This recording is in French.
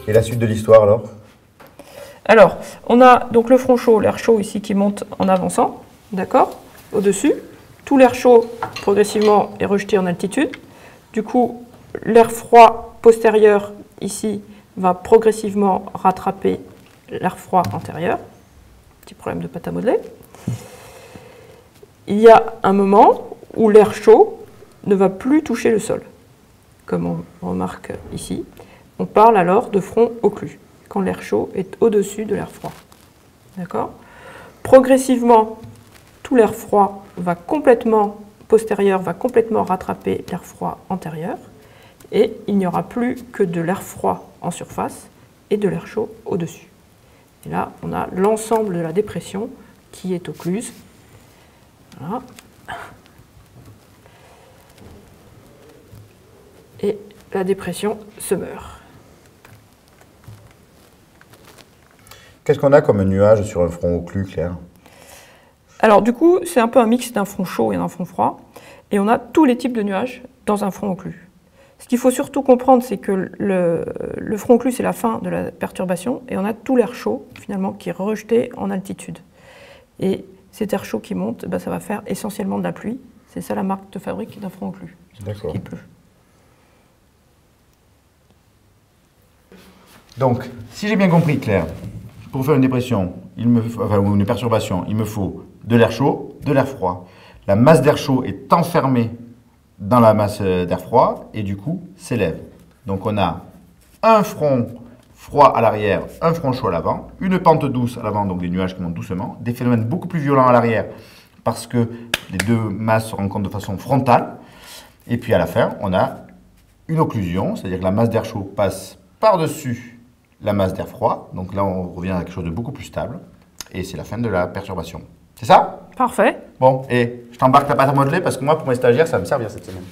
Et la suite de l'histoire alors? Alors, on a donc le front chaud, l'air chaud ici qui monte en avançant, d'accord, au-dessus. Tout l'air chaud, progressivement, est rejeté en altitude. Du coup, l'air froid postérieur, ici, va progressivement rattraper l'air froid antérieur. Petit problème de pâte à modeler. Il y a un moment où l'air chaud ne va plus toucher le sol, comme on remarque ici. On parle alors de front occlus, quand l'air chaud est au-dessus de l'air froid. D'accord ? Progressivement, tout l'air froid postérieur va complètement rattraper l'air froid antérieur, et il n'y aura plus que de l'air froid en surface et de l'air chaud au-dessus. Et là, on a l'ensemble de la dépression qui est occluse. Voilà. Et la dépression se meurt. Qu'est-ce qu'on a comme nuage sur un front occlus, Claire? Alors du coup, c'est un peu un mix d'un front chaud et d'un front froid. Et on a tous les types de nuages dans un front occlus. Ce qu'il faut surtout comprendre, c'est que le front occlus, c'est la fin de la perturbation. Et on a tout l'air chaud, finalement, qui est rejeté en altitude. Et cet air chaud qui monte, ça va faire essentiellement de la pluie. C'est ça la marque de fabrique d'un front occlus. D'accord. Il pleut. Donc, si j'ai bien compris, Claire, pour faire une dépression, ou une perturbation, il me faut de l'air chaud, de l'air froid. La masse d'air chaud est enfermée dans la masse d'air froid et du coup s'élève. Donc on a un front froid à l'arrière, un front chaud à l'avant, une pente douce à l'avant, donc des nuages qui montent doucement, des phénomènes beaucoup plus violents à l'arrière parce que les deux masses se rencontrent de façon frontale. Et puis à la fin, on a une occlusion, c'est-à-dire que la masse d'air chaud passe par-dessus la masse d'air froid. Donc là, on revient à quelque chose de beaucoup plus stable. Et c'est la fin de la perturbation. C'est ça? Parfait. Bon, et je t'embarque ta pâte à modeler parce que moi, pour mes stagiaires, ça va me servir cette semaine.